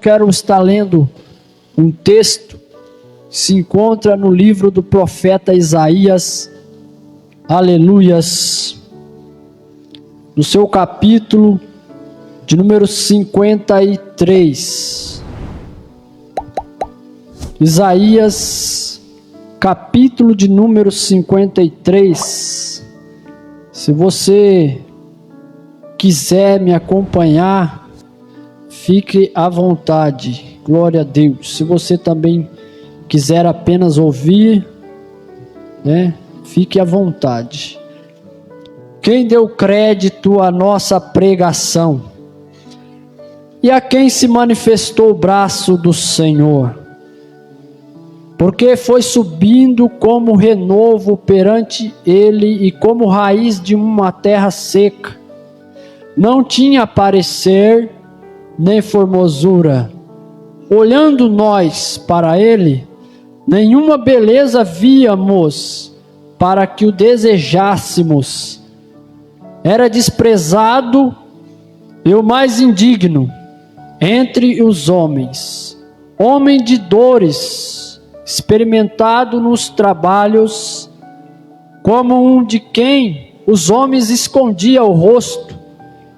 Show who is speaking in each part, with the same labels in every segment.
Speaker 1: Quero estar lendo um texto que se encontra no livro do profeta Isaías, aleluias, no seu capítulo de número 53. Isaías, capítulo de número 53. Se você quiser me acompanhar, fique à vontade, glória a Deus. Se você também quiser apenas ouvir, fique à vontade. Quem deu crédito à nossa pregação? E a quem se manifestou o braço do Senhor? Porque foi subindo como renovo perante ele e como raiz de uma terra seca. Não tinha parecer nem formosura. Olhando nós para ele, nenhuma beleza víamos para que o desejássemos. Era desprezado e o mais indigno entre os homens, homem de dores, experimentado nos trabalhos, como um de quem os homens escondiam o rosto,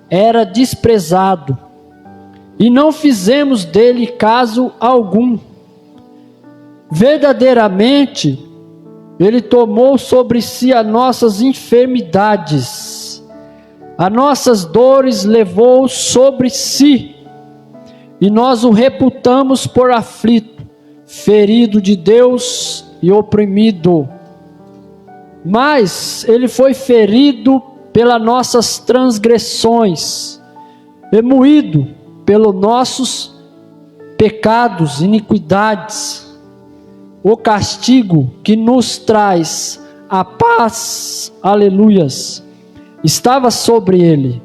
Speaker 1: era desprezado, e não fizemos dele caso algum. Verdadeiramente, ele tomou sobre si as nossas enfermidades, as nossas dores levou sobre si, e nós o reputamos por aflito, ferido de Deus e oprimido. Mas ele foi ferido pelas nossas transgressões, e moído pelos nossos pecados, iniquidades. O castigo que nos traz a paz, aleluias, estava sobre ele,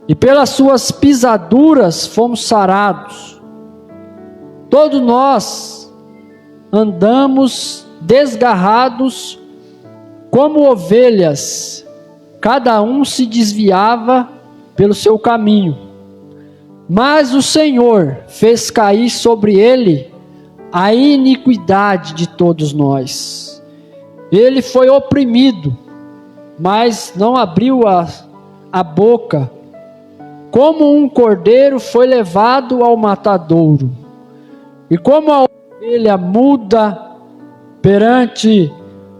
Speaker 1: e pelas suas pisaduras fomos sarados. Todos nós andamos desgarrados como ovelhas, cada um se desviava pelo seu caminho, mas o Senhor fez cair sobre ele a iniquidade de todos nós. Ele foi oprimido, mas não abriu a boca. Como um cordeiro foi levado ao matadouro, e como a ovelha muda perante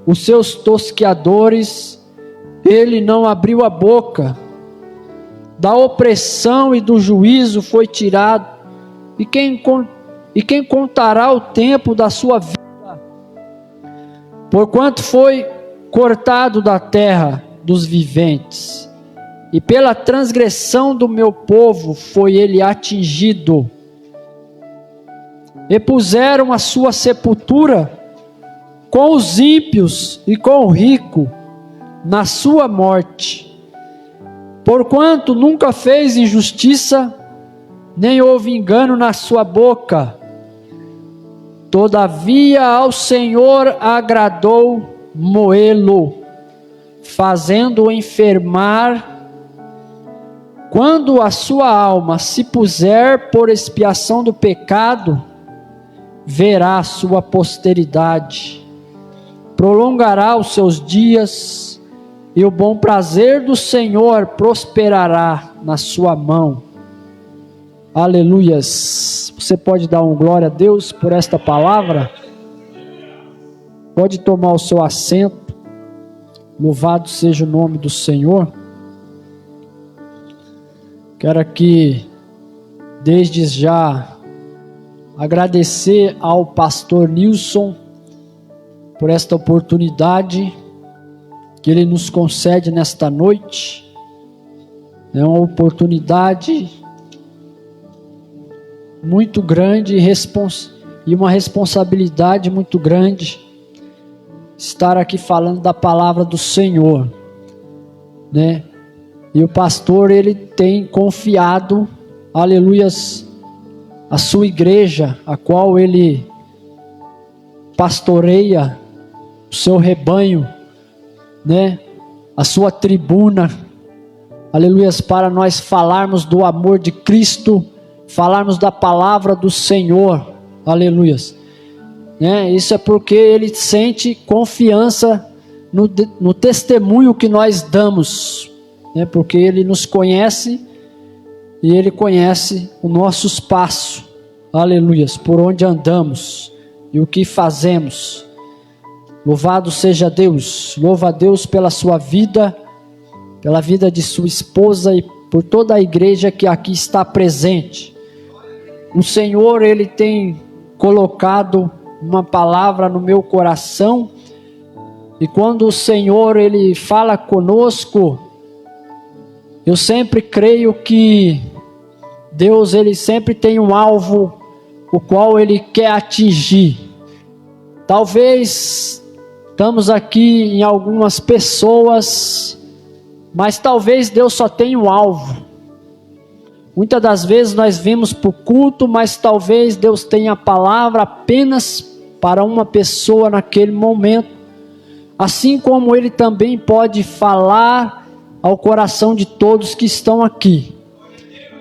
Speaker 1: os seus tosqueadores, ele não abriu a boca. Da opressão e do juízo foi tirado, e quem contará o tempo da sua vida? Porquanto foi cortado da terra dos viventes, e pela transgressão do meu povo foi ele atingido. E puseram a sua sepultura com os ímpios e com o rico na sua morte. Porquanto nunca fez injustiça, nem houve engano na sua boca. Todavia ao Senhor agradou moê-lo, fazendo-o enfermar. Quando a sua alma se puser por expiação do pecado, verá a sua posteridade, prolongará os seus dias, e o bom prazer do Senhor prosperará na sua mão. Aleluias. Você pode dar um glória a Deus por esta palavra? Pode tomar o seu assento. Louvado seja o nome do Senhor. Quero aqui, desde já, agradecer ao pastor Nilson por esta oportunidade que ele nos concede nesta noite. É uma oportunidade muito grande e uma responsabilidade muito grande estar aqui falando da palavra do Senhor, E o pastor, ele tem confiado, aleluias, a sua igreja, a qual ele pastoreia, o seu rebanho, a sua tribuna, aleluias, para nós falarmos do amor de Cristo, falarmos da palavra do Senhor, aleluias, né? Isso é porque Ele sente confiança no testemunho que nós damos, né? Porque Ele nos conhece e Ele conhece os nossos passos, aleluias, por onde andamos e o que fazemos. Louvado seja Deus, louva a Deus pela sua vida, pela vida de sua esposa e por toda a igreja que aqui está presente. O Senhor, Ele tem colocado uma palavra no meu coração, e quando o Senhor, Ele fala conosco, eu sempre creio que Deus, Ele sempre tem um alvo, o qual Ele quer atingir. Talvez estamos aqui em algumas pessoas, mas talvez Deus só tenha um alvo. Muitas das vezes nós vemos para o culto, mas talvez Deus tenha a palavra apenas para uma pessoa naquele momento. Assim como Ele também pode falar ao coração de todos que estão aqui.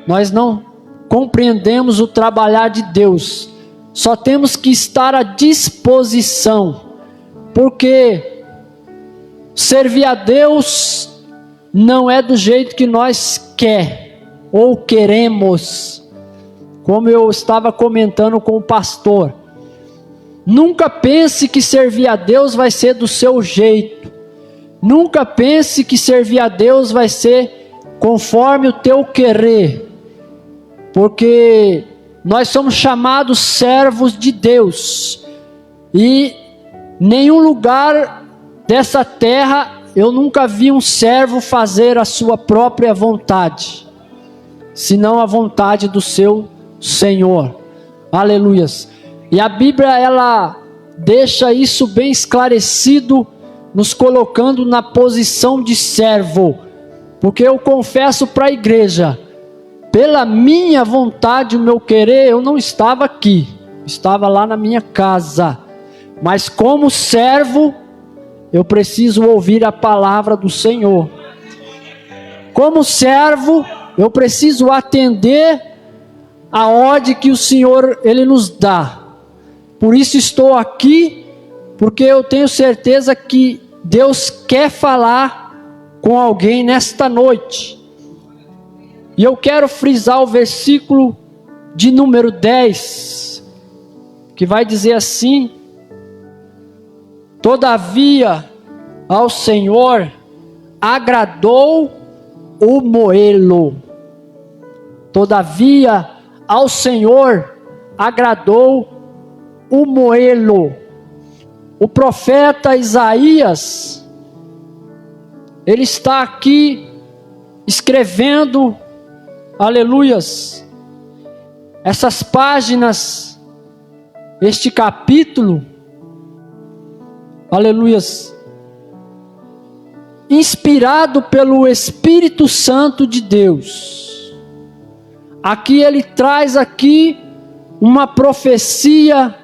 Speaker 1: Nós não compreendemos o trabalhar de Deus, só temos que estar à disposição, porque servir a Deus não é do jeito que nós ou queremos. Como eu estava comentando com o pastor, nunca pense que servir a Deus vai ser do seu jeito, nunca pense que servir a Deus vai ser conforme o teu querer, porque nós somos chamados servos de Deus, e nenhum lugar dessa terra eu nunca vi um servo fazer a sua própria vontade, senão a vontade do seu Senhor, aleluias. E a Bíblia, ela deixa isso bem esclarecido, nos colocando na posição de servo, porque eu confesso para a igreja, pela minha vontade, o meu querer, eu não estava aqui, estava lá na minha casa, mas como servo, eu preciso ouvir a palavra do Senhor. Como servo, eu preciso atender a ordem que o Senhor, Ele nos dá. Por isso estou aqui, porque eu tenho certeza que Deus quer falar com alguém nesta noite. E eu quero frisar o versículo de número 10, que vai dizer assim: todavia ao Senhor agradou o moê-lo. Todavia ao Senhor agradou o moê-lo. O profeta Isaías, ele está aqui escrevendo, aleluias, essas páginas, este capítulo, aleluias, inspirado pelo Espírito Santo de Deus. Aqui ele traz aqui uma profecia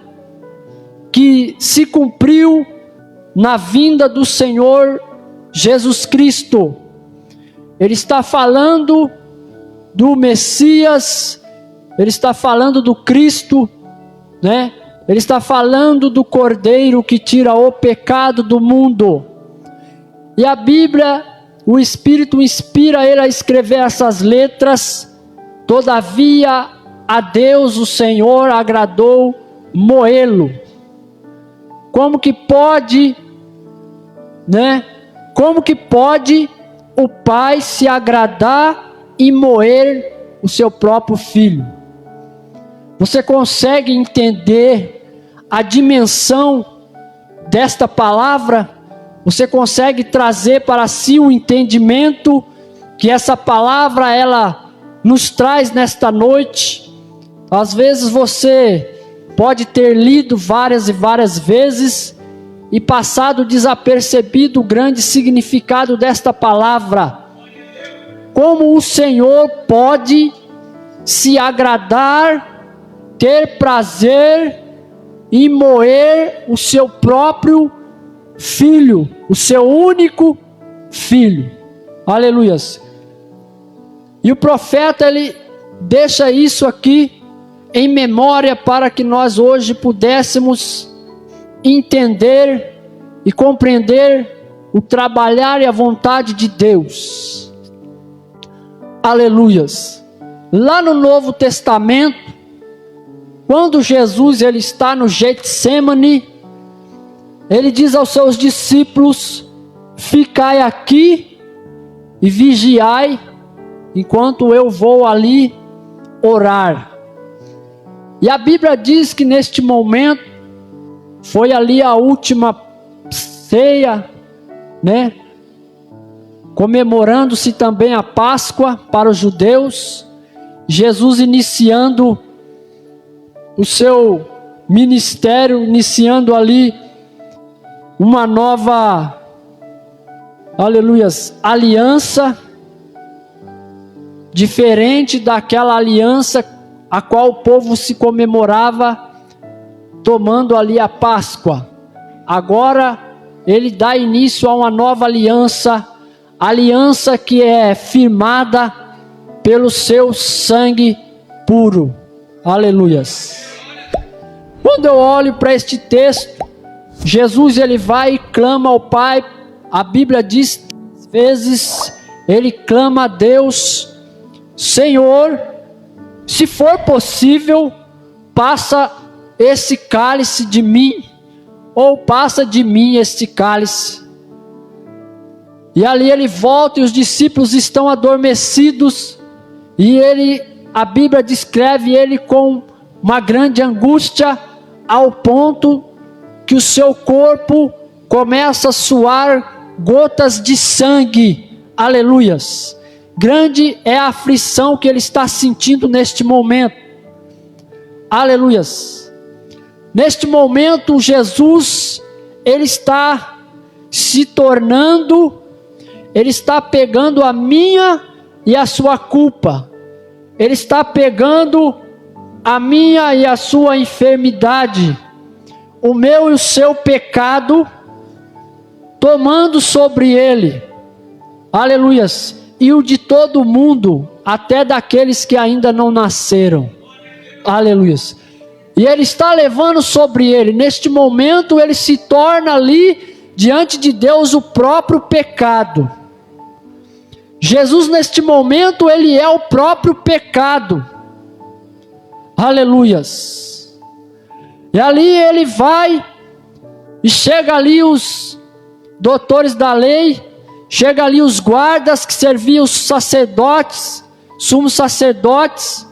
Speaker 1: que se cumpriu na vinda do Senhor Jesus Cristo. Ele está falando do Messias, ele está falando do Cristo, né? Ele está falando do Cordeiro que tira o pecado do mundo. E a Bíblia, o Espírito inspira ele a escrever essas letras. Todavia a Deus o Senhor agradou moê-lo. Como que pode, né? Como que pode o Pai se agradar e moer o seu próprio filho? Você consegue entender a dimensão desta palavra? Você consegue trazer para si o entendimento que essa palavra ela nos traz nesta noite? Às vezes você pode ter lido várias e várias vezes e passado desapercebido o grande significado desta palavra. Como o Senhor pode se agradar, ter prazer em moer o seu próprio filho, o seu único filho. Aleluias. E o profeta, ele deixa isso aqui em memória para que nós hoje pudéssemos entender e compreender o trabalhar e a vontade de Deus. Aleluias. Lá no Novo Testamento, quando Jesus ele está no Getsemane, ele diz aos seus discípulos: ficai aqui e vigiai, enquanto eu vou ali orar. E a Bíblia diz que neste momento, foi ali a última ceia, né? Comemorando-se também a Páscoa para os judeus, Jesus iniciando o seu ministério, iniciando ali uma nova, aleluias, aliança, diferente daquela aliança a qual o povo se comemorava tomando ali a Páscoa. Agora ele dá início a uma nova aliança, aliança que é firmada pelo seu sangue puro. Aleluias. Quando eu olho para este texto, Jesus ele vai e clama ao Pai. A Bíblia diz 3 vezes, ele clama a Deus: Senhor, se for possível, passa esse cálice de mim, ou passa de mim este cálice. E ali ele volta e os discípulos estão adormecidos, e a Bíblia descreve ele com uma grande angústia, ao ponto que o seu corpo começa a suar gotas de sangue. Aleluias. Grande é a aflição que ele está sentindo neste momento. Aleluias. Neste momento, Jesus, ele está se tornando, ele está pegando a minha e a sua culpa. Ele está pegando a minha e a sua enfermidade, o meu e o seu pecado, tomando sobre ele. Aleluias. E o de todo mundo, até daqueles que ainda não nasceram. Aleluias. E ele está levando sobre ele. Neste momento ele se torna ali, diante de Deus, o próprio pecado. Jesus neste momento ele é o próprio pecado. Aleluias. E ali ele vai, e chega ali os doutores da lei, chega ali os guardas que serviam os sacerdotes, sumos sacerdotes,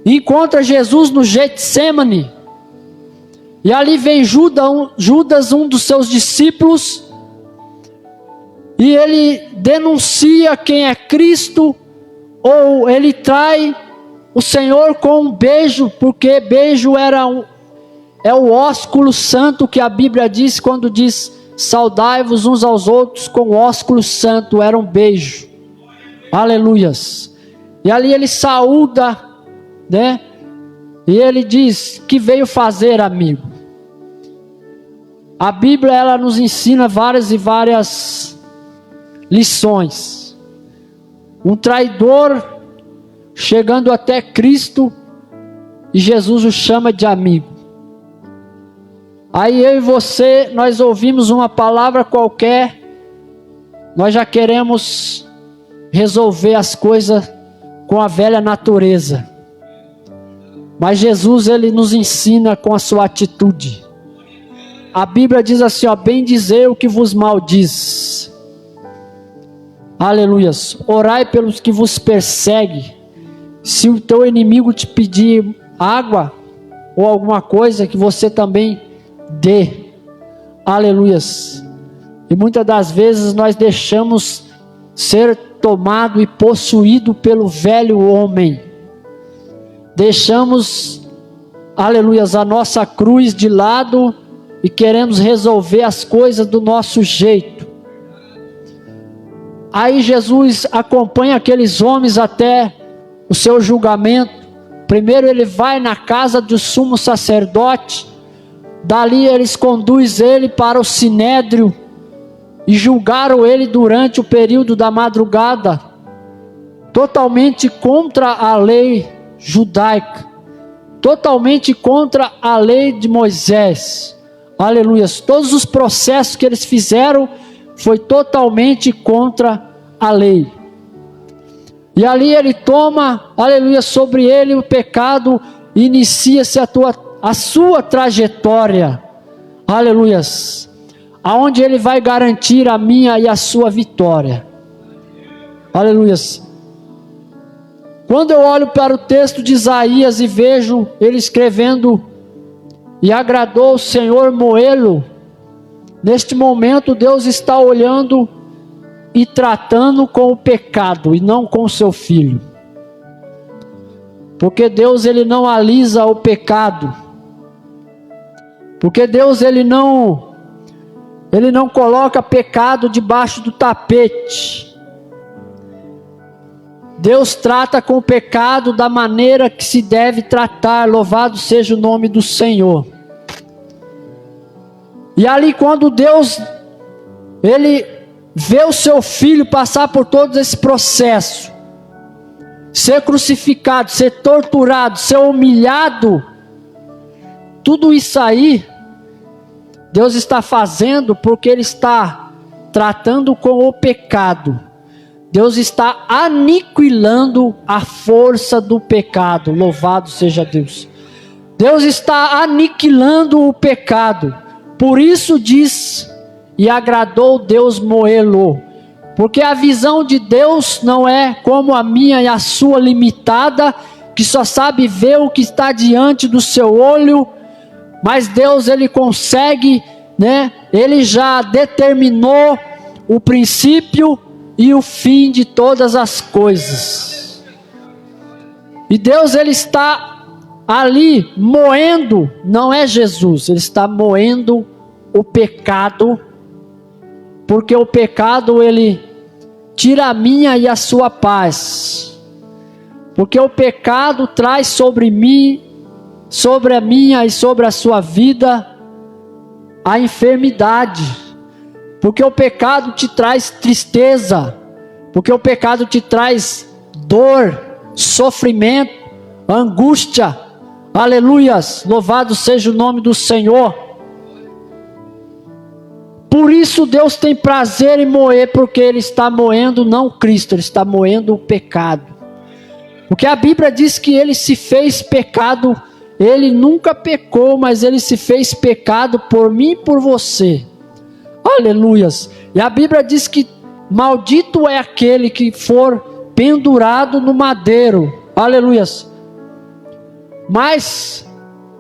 Speaker 1: e encontra Jesus no Getsemane. E ali vem Judas, um dos seus discípulos, e ele denuncia quem é Cristo, ou ele trai o Senhor com um beijo, porque beijo é o ósculo santo que a Bíblia diz quando diz: saudai-vos uns aos outros com o ósculo santo. Era um beijo. Aleluias. E ali ele saúda, né? E ele diz: que veio fazer, amigo? A Bíblia ela nos ensina várias e várias lições. Um traidor chegando até Cristo, e Jesus o chama de amigo. Aí eu e você, nós ouvimos uma palavra qualquer, nós já queremos resolver as coisas com a velha natureza. Mas Jesus ele nos ensina com a sua atitude. A Bíblia diz assim, ó: bem dizer o que vos maldiz. Aleluias. Orai pelos que vos perseguem. Se o teu inimigo te pedir água ou alguma coisa, que você também dê. Aleluias. E muitas das vezes nós deixamos ser tomado e possuído pelo velho homem. Deixamos, aleluias, a nossa cruz de lado e queremos resolver as coisas do nosso jeito. Aí Jesus acompanha aqueles homens até o seu julgamento. Primeiro ele vai na casa do sumo sacerdote, dali eles conduzem ele para o sinédrio e julgaram ele durante o período da madrugada. totalmente contra a lei judaica, totalmente contra a lei de Moisés. Aleluia. Todos os processos que eles fizeram foi totalmente contra a lei. E ali ele toma, aleluia, sobre ele o pecado, e inicia-se a sua trajetória, aleluia, aonde ele vai garantir a minha e a sua vitória, aleluia. Quando eu olho para o texto de Isaías e vejo ele escrevendo, e agradou o Senhor moê-lo, neste momento Deus está olhando e tratando com o pecado e não com o seu filho. Porque Deus ele não alisa o pecado. Porque Deus ele não coloca pecado debaixo do tapete. Deus trata com o pecado da maneira que se deve tratar. Louvado seja o nome do Senhor. E ali quando Deus ele vê o seu filho passar por todo esse processo, ser crucificado, ser torturado, ser humilhado, tudo isso aí, Deus está fazendo porque Ele está tratando com o pecado. Deus está aniquilando a força do pecado. Louvado seja Deus. Deus está aniquilando o pecado. Por isso diz, e agradou Deus moê-lo. Porque a visão de Deus não é como a minha e a sua limitada, que só sabe ver o que está diante do seu olho. Mas Deus ele consegue, né? Ele já determinou o princípio e o fim de todas as coisas. E Deus ele está ali moendo, não é Jesus, ele está moendo o pecado, porque o pecado ele tira a minha e a sua paz. Porque o pecado traz sobre mim, sobre a minha e sobre a sua vida, a enfermidade. Porque o pecado te traz tristeza, porque o pecado te traz dor, sofrimento, angústia. Aleluias, louvado seja o nome do Senhor. Por isso Deus tem prazer em moer, porque Ele está moendo não Cristo, Ele está moendo o pecado. Porque a Bíblia diz que Ele se fez pecado, Ele nunca pecou, mas Ele se fez pecado por mim e por você. Aleluias. E a Bíblia diz que maldito é aquele que for pendurado no madeiro. Aleluias. Mas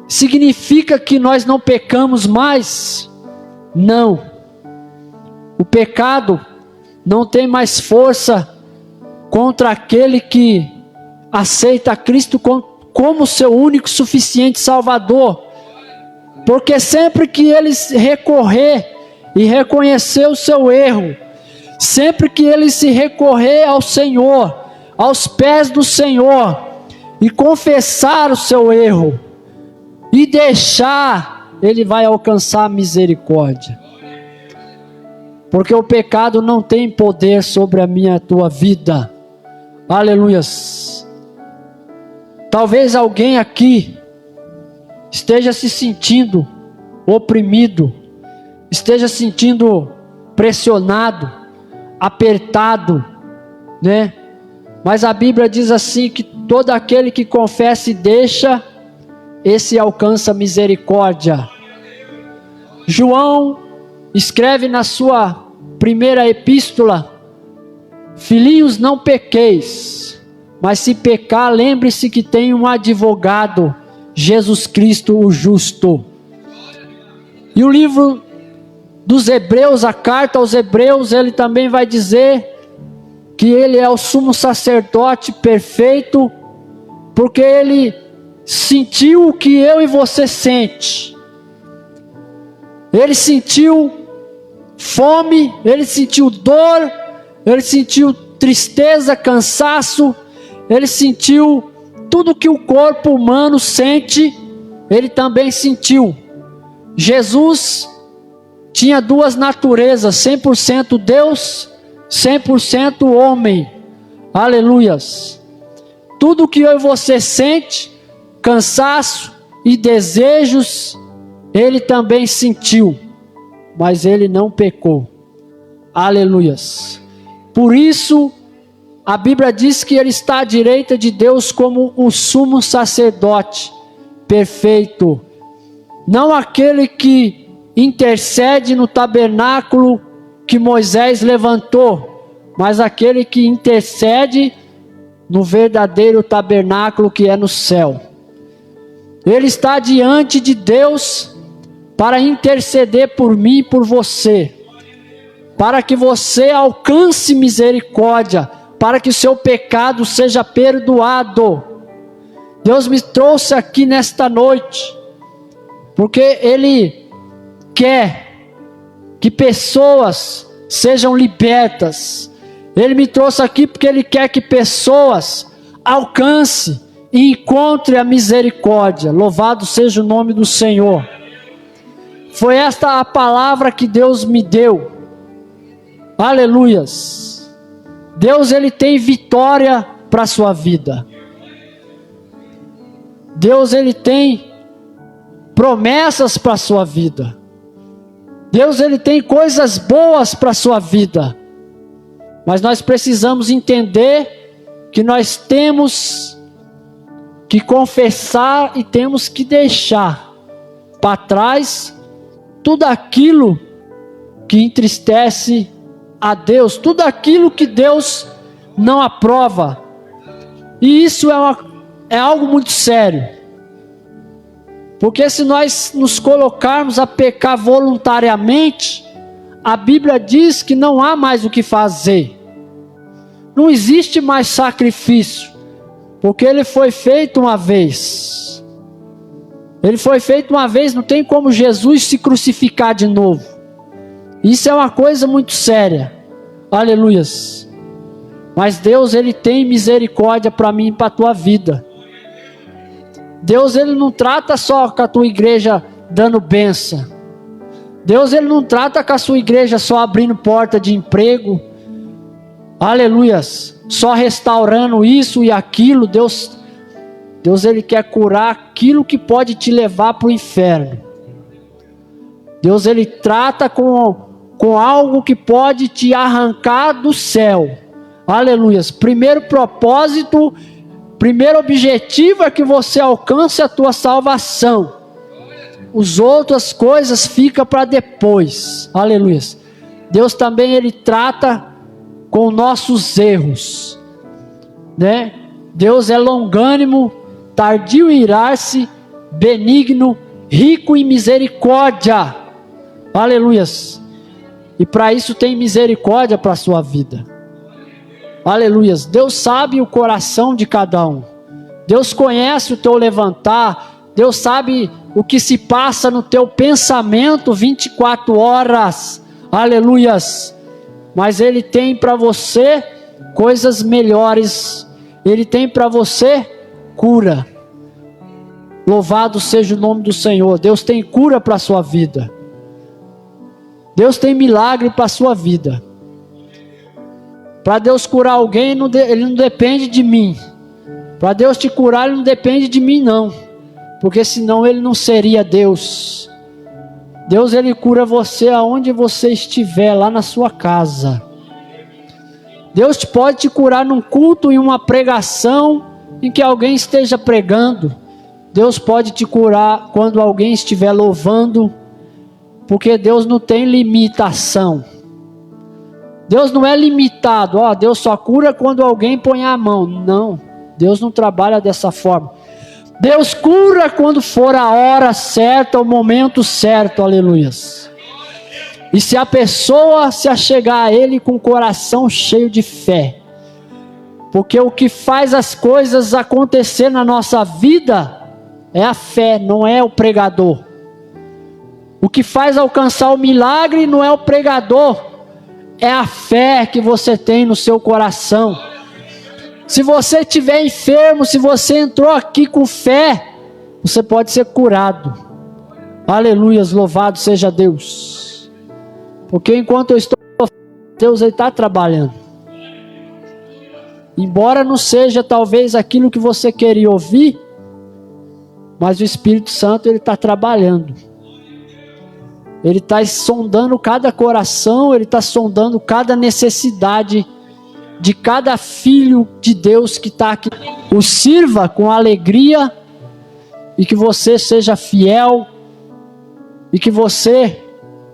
Speaker 1: significa que nós não pecamos mais? Não. O pecado não tem mais força contra aquele que aceita Cristo como seu único suficiente Salvador. Porque sempre que ele recorrer e reconhecer o seu erro, sempre que ele se recorrer ao Senhor, aos pés do Senhor, e confessar o seu erro, e deixar, ele vai alcançar a misericórdia. Porque o pecado não tem poder sobre a minha e a tua vida. Aleluias. Talvez alguém aqui esteja se sentindo oprimido, esteja sentindo pressionado, apertado, né? Mas a Bíblia diz assim, que todo aquele que confessa e deixa, esse alcança misericórdia. João escreve na sua primeira epístola: filhinhos, não pequeis, mas se pecar, lembre-se que tem um advogado, Jesus Cristo o justo. E o livro dos Hebreus, a carta aos Hebreus, ele também vai dizer que ele é o sumo sacerdote perfeito, porque ele sentiu o que eu e você sente. Ele sentiu fome, ele sentiu dor, ele sentiu tristeza, cansaço, ele sentiu tudo que o corpo humano sente, ele também sentiu. Jesus tinha duas naturezas, 100% Deus, 100% homem. Aleluias. Tudo que eu e você sente, cansaço e desejos, ele também sentiu, mas ele não pecou. Aleluias. Por isso, a Bíblia diz que ele está à direita de Deus como o sumo sacerdote perfeito. Não aquele que intercede no tabernáculo que Moisés levantou, mas aquele que intercede no verdadeiro tabernáculo que é no céu. Ele está diante de Deus para interceder por mim e por você, para que você alcance misericórdia, para que seu pecado seja perdoado. Deus me trouxe aqui nesta noite, porque Ele quer que pessoas sejam libertas. Ele me trouxe aqui porque Ele quer que pessoas alcancem e encontrem a misericórdia. Louvado seja o nome do Senhor. Foi esta a palavra que Deus me deu. Aleluias. Deus, Ele tem vitória para a sua vida. Deus, Ele tem promessas para a sua vida. Deus, Ele tem coisas boas para a sua vida. Mas nós precisamos entender que nós temos que confessar e temos que deixar para trás tudo aquilo que entristece a Deus, tudo aquilo que Deus não aprova. E isso é algo muito sério. Porque se nós nos colocarmos a pecar voluntariamente, a Bíblia diz que não há mais o que fazer. Não existe mais sacrifício, porque ele foi feito uma vez. Ele foi feito uma vez, não tem como Jesus se crucificar de novo. Isso é uma coisa muito séria. Aleluias. Mas Deus, Ele tem misericórdia para mim e para a tua vida. Deus, Ele não trata só com a tua igreja dando bênção. Deus, Ele não trata com a sua igreja só abrindo porta de emprego. Aleluias. Só restaurando isso e aquilo. Deus, Ele quer curar aquilo que pode te levar para o inferno. Deus, Ele trata com algo que pode te arrancar do céu. Aleluias. Primeiro propósito, primeiro objetivo é que você alcance a tua salvação. As outras coisas ficam para depois. Aleluias. Deus também, Ele trata com nossos erros, né? Deus é longânimo, tardio em irar-se, benigno, rico em misericórdia. Aleluias. E para isso tem misericórdia para a sua vida. Aleluias. Deus sabe o coração de cada um. Deus conhece o teu levantar. Deus sabe o que se passa no teu pensamento 24 horas. Aleluias. Mas Ele tem para você coisas melhores. Ele tem para você cura. Louvado seja o nome do Senhor. Deus tem cura para a sua vida. Deus tem milagre para a sua vida. Para Deus curar alguém, Ele não depende de mim. Para Deus te curar, Ele não depende de mim não. Porque senão Ele não seria Deus. Deus, Ele cura você aonde você estiver, lá na sua casa. Deus pode te curar num culto, em uma pregação, em que alguém esteja pregando. Deus pode te curar quando alguém estiver louvando, porque Deus não tem limitação. Deus não é limitado. Deus só cura quando alguém põe a mão. Não, Deus não trabalha dessa forma. Deus cura quando for a hora certa, o momento certo, aleluias. E se a pessoa se achegar a Ele com o coração cheio de fé, porque o que faz as coisas acontecer na nossa vida é a fé, não é o pregador. O que faz alcançar o milagre não é o pregador, é a fé que você tem no seu coração. Se você estiver enfermo, se você entrou aqui com fé, você pode ser curado. Aleluias, louvado seja Deus. Porque enquanto eu estou, Deus está trabalhando. Embora não seja talvez aquilo que você queria ouvir, mas o Espírito Santo, ele está trabalhando. Ele está sondando cada coração, ele está sondando cada necessidade de cada filho de Deus que está aqui. O sirva com alegria e que você seja fiel e que você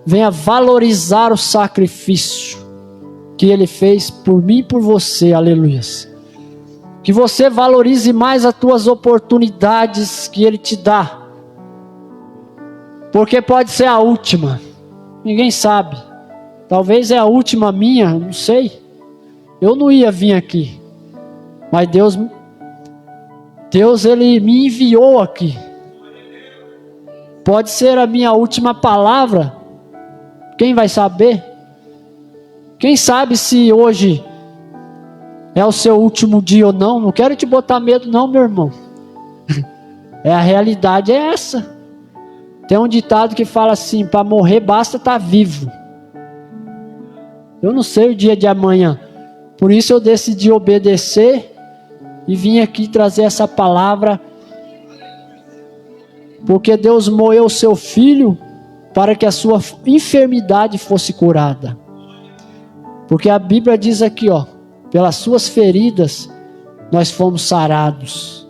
Speaker 1: venha valorizar o sacrifício que ele fez por mim e por você, aleluias. Que você valorize mais as tuas oportunidades que ele te dá, porque pode ser a última, ninguém sabe, talvez é a última minha, não sei, eu não ia vir aqui, mas Deus ele me enviou aqui, pode ser a minha última palavra, quem vai saber? Quem sabe se hoje é o seu último dia ou não? Não quero te botar medo não, meu irmão. A realidade é essa. Tem um ditado que fala assim, para morrer basta estar vivo. Eu não sei o dia de amanhã. Por isso eu decidi obedecer e vim aqui trazer essa palavra. Porque Deus moeu o seu filho para que a sua enfermidade fosse curada. Porque a Bíblia diz aqui, ó, pelas suas feridas nós fomos sarados.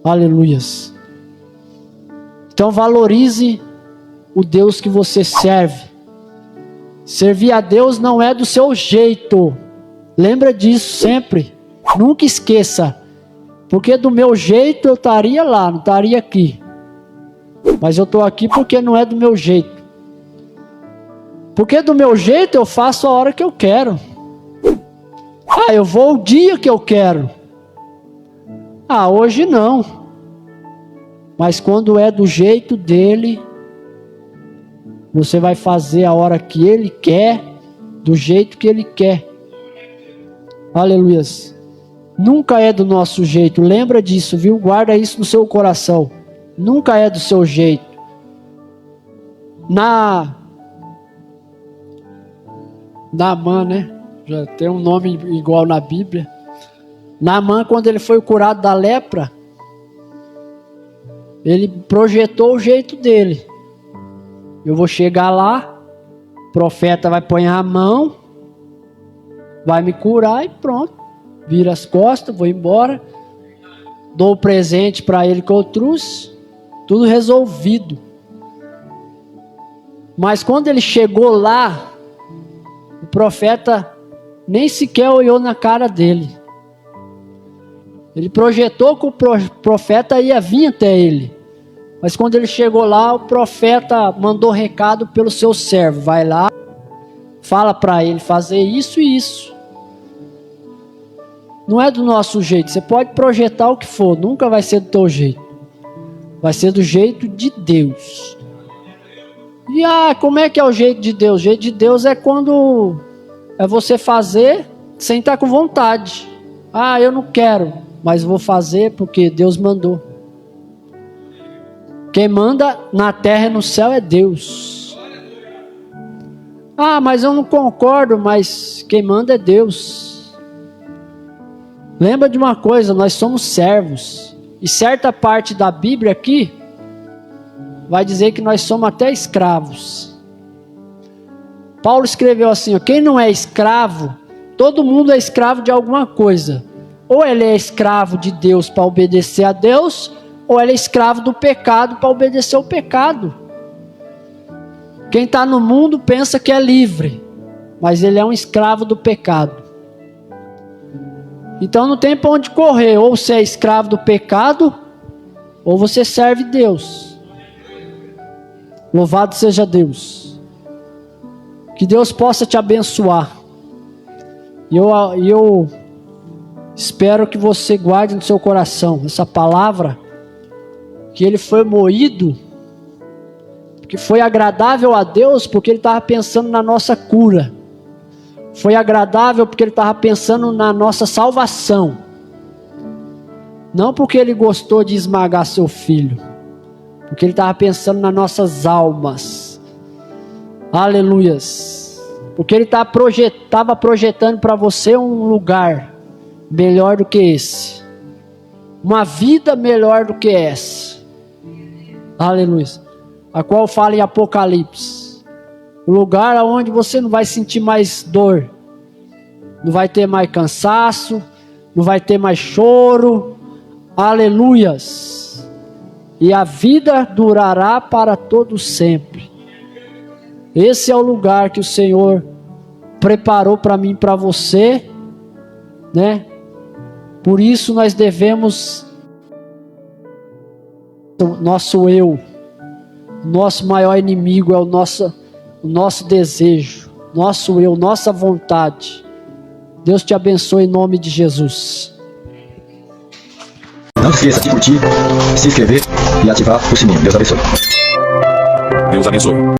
Speaker 1: Aleluias. Então valorize o Deus que você serve. Servir a Deus não é do seu jeito. Lembra disso sempre. Nunca esqueça. Porque do meu jeito eu estaria lá, não estaria aqui. Mas eu estou aqui porque não é do meu jeito. Porque do meu jeito eu faço a hora que eu quero. Eu vou o dia que eu quero. Hoje não. Mas quando é do jeito dele, você vai fazer a hora que ele quer, do jeito que ele quer. Aleluias. Nunca é do nosso jeito. Lembra disso, viu? Guarda isso no seu coração. Nunca é do seu jeito. Naamã, né? Já tem um nome igual na Bíblia. Naamã, quando ele foi curado da lepra, ele projetou o jeito dele. Eu vou chegar lá, o profeta vai pôr a mão, vai me curar e pronto. Vira as costas, vou embora. Dou o presente para ele que eu trouxe. Tudo resolvido. Mas quando ele chegou lá, o profeta nem sequer olhou na cara dele. Ele projetou que o profeta ia vir até ele. Mas quando ele chegou lá, o profeta mandou recado pelo seu servo. Vai lá, fala para ele fazer isso e isso. Não é do nosso jeito. Você pode projetar o que for, nunca vai ser do teu jeito. Vai ser do jeito de Deus. E como é que é o jeito de Deus? O jeito de Deus é quando é você fazer sem estar com vontade. Eu não quero, mas vou fazer porque Deus mandou. Quem manda na terra e no céu é Deus. Mas eu não concordo, mas quem manda é Deus. Lembra de uma coisa, nós somos servos. E certa parte da Bíblia aqui vai dizer que nós somos até escravos. Paulo escreveu assim, quem não é escravo, todo mundo é escravo de alguma coisa. Ou ele é escravo de Deus para obedecer a Deus, ou ele é escravo do pecado para obedecer ao pecado. Quem está no mundo pensa que é livre, mas ele é um escravo do pecado. Então não tem para onde correr, ou você é escravo do pecado, ou você serve Deus. Louvado seja Deus. Que Deus possa te abençoar. E eu espero que você guarde no seu coração essa palavra, que ele foi moído, que foi agradável a Deus, porque ele estava pensando na nossa cura. Foi agradável porque ele estava pensando na nossa salvação. Não porque ele gostou de esmagar seu filho, porque ele estava pensando nas nossas almas. Aleluias. Porque ele estava projetando para você um lugar melhor do que esse. Uma vida melhor do que essa. Aleluia. A qual fala em Apocalipse. O lugar onde você não vai sentir mais dor. Não vai ter mais cansaço. Não vai ter mais choro. Aleluias. E a vida durará para todo sempre. Esse é o lugar que o Senhor preparou para mim e para você, né? Por isso nós devemos, nosso eu, nosso maior inimigo é o nosso desejo, nosso eu, nossa vontade. Deus te abençoe em nome de Jesus.
Speaker 2: Não esqueça de curtir, se inscrever e ativar o sininho. Deus abençoe.
Speaker 3: Deus abençoe.